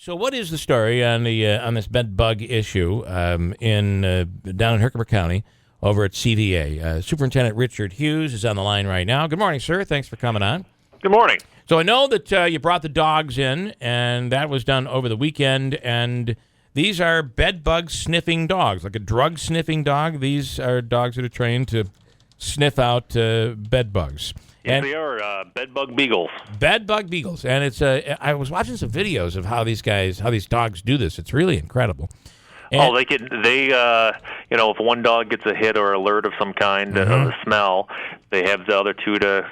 So, what is the story on this bed bug issue down in Herkimer County over at CVA? Superintendent Richard Hughes is on the line right now. Good morning, sir. Thanks for coming on. Good morning. So, I know that you brought the dogs in, and that was done over the weekend. And these are bed bug sniffing dogs, like a drug sniffing dog. These are dogs that are trained to sniff out bed bugs. Yes, they are bed bug beagles. Bed bug beagles, and it's I was watching some videos of how these dogs do this. It's really incredible. And if one dog gets a hit or alert of some kind of a smell, they have the other two to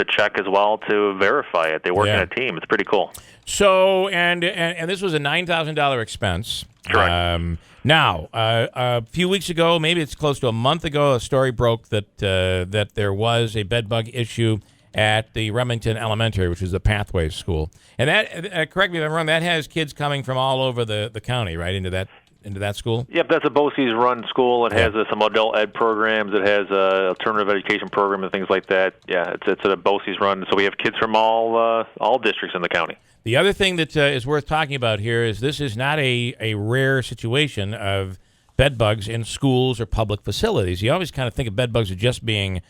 check as well to verify it. They work in a team. It's pretty cool. So, and this was a $9,000 expense. Correct. Now, a few weeks ago, maybe it's close to a month ago, a story broke that there was a bed bug issue at the Remington Elementary, which is the Pathways School. And that, correct me if I'm wrong, that has kids coming from all over the county, right, into that school? Yep, that's a BOCES run school. It has some adult ed programs. It has alternative education program and things like that. Yeah, it's a BOCES run. So we have kids from all districts in the county. The other thing that is worth talking about here is this is not a rare situation of bed bugs in schools or public facilities. You always kind of think of bed bugs as just being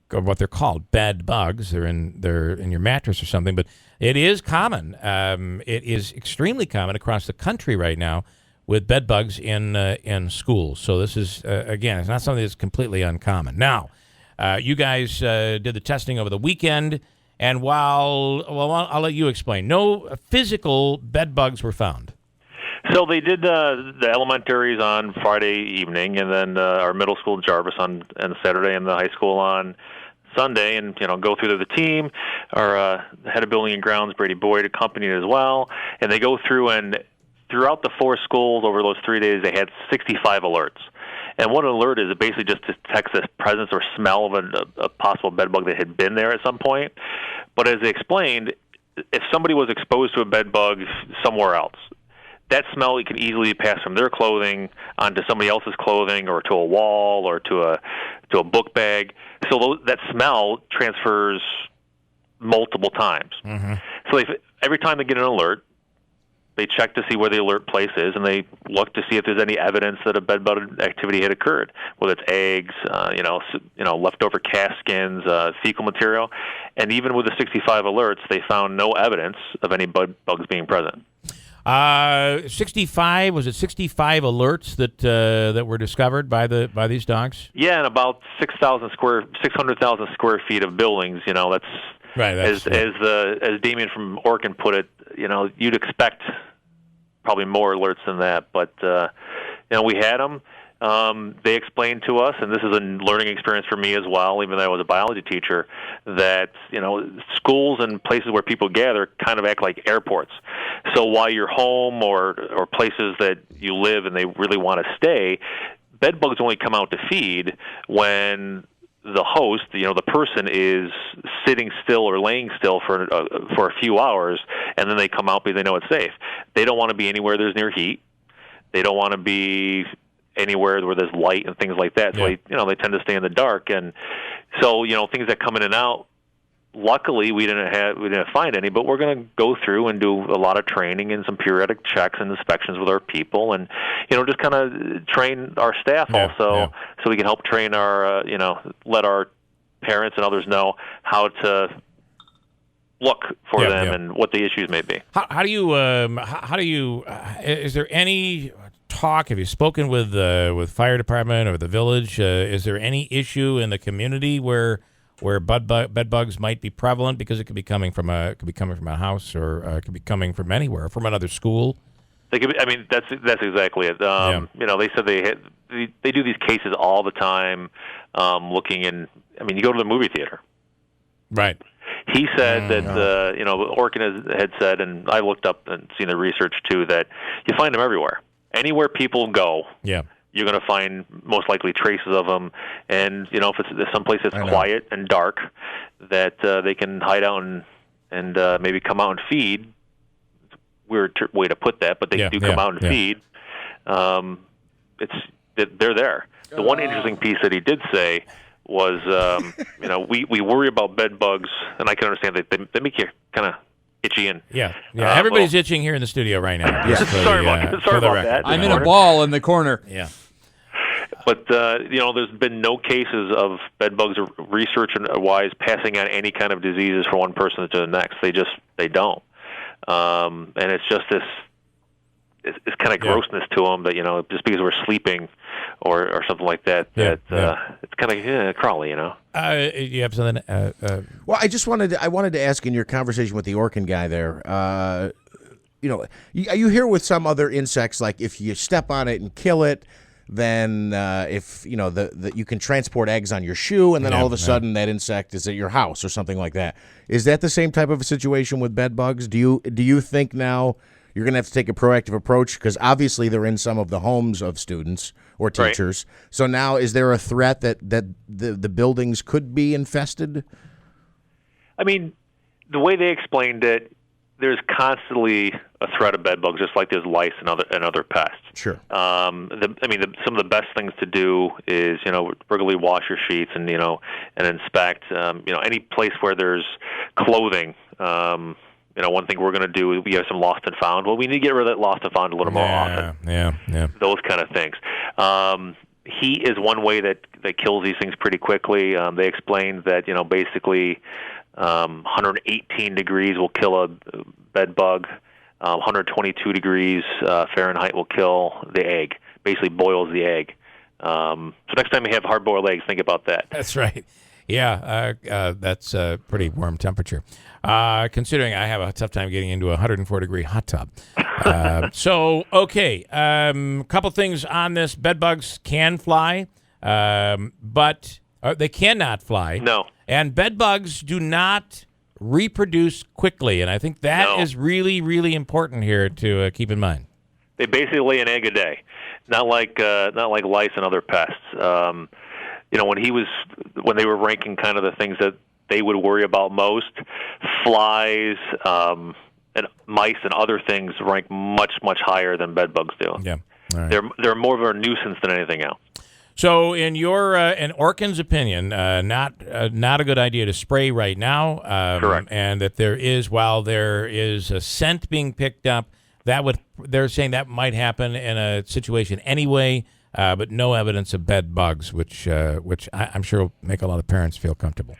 what they're called, bed bugs. They're in your mattress or something, but it is common. It is extremely common across the country right now with bed bugs in schools. So this is, again, it's not something that's completely uncommon. Now, you guys did the testing over the weekend. And I'll let you explain. No physical bed bugs were found. So they did the elementaries on Friday evening, and then our middle school, Jarvis, on Saturday, and the high school on Sunday, and go through the team. Our head of building and grounds, Brady Boyd, accompanied as well, and they go through, and throughout the 4 schools over those 3 days, they had 65 alerts. And what an alert is, it basically just detects the presence or smell of a possible bed bug that had been there at some point. But as they explained, if somebody was exposed to a bed bug somewhere else, that smell can easily pass from their clothing onto somebody else's clothing or to a wall or to a book bag. So that smell transfers multiple times. Mm-hmm. So every time they get an alert, they check to see where the alert place is, and they look to see if there's any evidence that a bed bug activity had occurred, whether it's eggs, leftover calf skins, fecal material. And even with the 65 alerts, they found no evidence of any bed bugs being present. 65, was it 65 alerts that were discovered by these dogs? Yeah, and about 600,000 square feet of buildings. That's right. As Damien from Orkin put it. You'd expect probably more alerts than that, but we had them. They explained to us, and this is a learning experience for me as well, even though I was a biology teacher, that schools and places where people gather kind of act like airports. So while you're home or places that you live and they really want to stay, bed bugs only come out to feed when the host, the person is sitting still or laying still for a few hours, and then they come out because they know it's safe. They don't want to be anywhere there's near heat. They don't want to be anywhere where there's light and things like that. So they tend to stay in the dark, and so things that come in and out. Luckily, we didn't find any, but we're going to go through and do a lot of training and some periodic checks and inspections with our people, and just kind of train our staff so we can help train our let our parents and others know how to look for them and what the issues may be. How do you is there any talk? Have you spoken with fire department or the village? Is there any issue in the community where bed bugs might be prevalent, because it could be coming from a house, or it could be coming from anywhere, from another school? They could be, that's exactly it. They said they do these cases all the time. Looking in, you go to the movie theater, right? He said that Orkin had said, and I looked up and seen the research too, that you find them everywhere, anywhere people go. Yeah. You're going to find most likely traces of them, and if it's someplace that's quiet and dark, that they can hide out and maybe come out and feed. Weird way to put that, but they do come out and feed. They're there. The one interesting piece that he did say was, we worry about bed bugs, and I can understand that they make you kind of itchy. Yeah. Everybody's itching here in the studio right now. Sorry about that. I'm in a ball in the corner. Yeah. But there's been no cases of bed bugs or research-wise passing on any kind of diseases from one person to the next. They don't, and it's just this. It's kind of grossness to them that just because we're sleeping or something like that. It's kind of crawly. You have something? Well, I wanted to ask in your conversation with the orkin guy there. You hear with some other insects, like if you step on it and kill it, then if you can transport eggs on your shoe, and then all of a sudden that insect is at your house or something like that. Is that the same type of a situation with bed bugs? Do you think now you're going to have to take a proactive approach, because obviously they're in some of the homes of students or teachers? Right. So now, is there a threat that the buildings could be infested? I mean, the way they explained it, there's constantly a threat of bed bugs, just like there's lice and other pests. Sure. Some of the best things to do is regularly wash your sheets and and inspect any place where there's clothing. One thing we're going to do is we have some lost and found. Well, we need to get rid of that lost and found a little more often. Yeah. Those kind of things. Heat is one way that kills these things pretty quickly. They explained that basically 118 degrees will kill a bed bug. 122 degrees Fahrenheit will kill the egg. Basically boils the egg. So next time you have hard-boiled eggs, think about that. That's right. Yeah, that's a pretty warm temperature. Considering I have a tough time getting into a 104-degree hot tub. Couple things on this. Bed bugs can fly, but they cannot fly. No. And bed bugs do not reproduce quickly, and I think that is really, really important here to keep in mind. They basically lay an egg a day, not like lice and other pests. When they were ranking kind of the things that they would worry about most, flies and mice and other things rank much, much higher than bed bugs do. Yeah, all right. They're more of a nuisance than anything else. So, in your in Orkin's opinion, not a good idea to spray right now. Correct. And that while there is a scent being picked up, they're saying that might happen in a situation anyway. But no evidence of bed bugs, which I'm sure will make a lot of parents feel comfortable.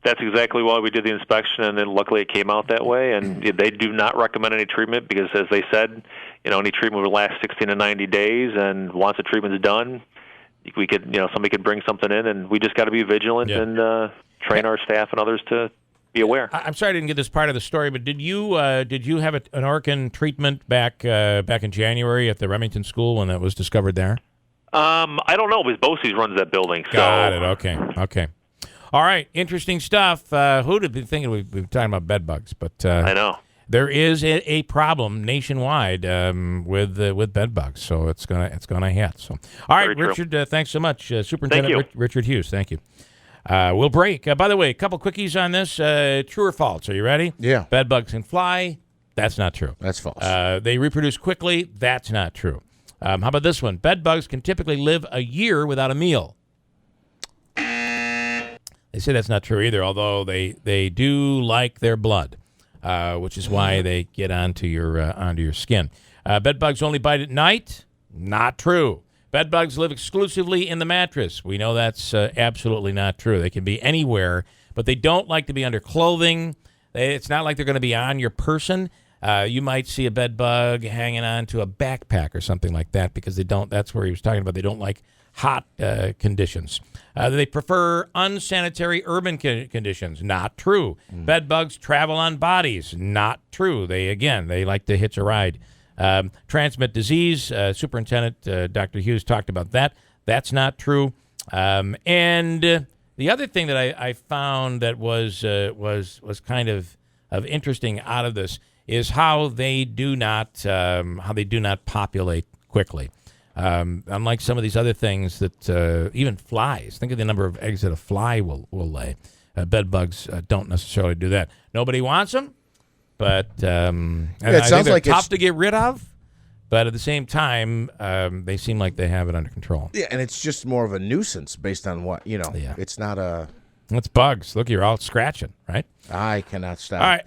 That's exactly why we did the inspection, and then luckily it came out that way. And they do not recommend any treatment because, as they said, any treatment would last 16 to 90 days, and once the treatment's done, we could, somebody could bring something in, and we just got to be vigilant and train our staff and others to be aware. I'm sorry I didn't get this part of the story, but did you have an Orkin treatment back in January at the Remington School when that was discovered there? I don't know, because BOCES runs that building. So. Got it. Okay. All right. Interesting stuff. Who'd have been thinking we've been talking about bed bugs? But I know. There is a problem nationwide with bed bugs, so it's gonna hit. So, all right, Very Richard, thanks so much, Superintendent Richard Hughes. Thank you. We'll break. By the way, a couple quickies on this. True or false? Are you ready? Yeah. Bed bugs can fly. That's not true. That's false. They reproduce quickly. That's not true. How about this one? Bed bugs can typically live a year without a meal. They say that's not true either, although they do like their blood, which is why they get onto your skin. Bed bugs only bite at night. Not true. Bed bugs live exclusively in the mattress. We know that's absolutely not true. They can be anywhere, but they don't like to be under clothing. It's not like they're going to be on your person. You might see a bed bug hanging on to a backpack or something like that because they don't. That's where he was talking about. They don't like hot conditions. They prefer unsanitary urban conditions. Not true. Bed bugs travel on bodies. Not true. They like to hitch a ride. Transmit disease. Superintendent Dr. Hughes talked about that. That's not true. And the other thing that I found that was kind of interesting out of this is how they do not populate quickly. Unlike some of these other things that even flies. Think of the number of eggs that a fly will lay. Bed bugs don't necessarily do that. Nobody wants them, but I think they're tough to get rid of. But at the same time, they seem like they have it under control. Yeah, and it's just more of a nuisance based on what, It's not a... It's bugs. Look, you're all scratching, right? I cannot stop. All right.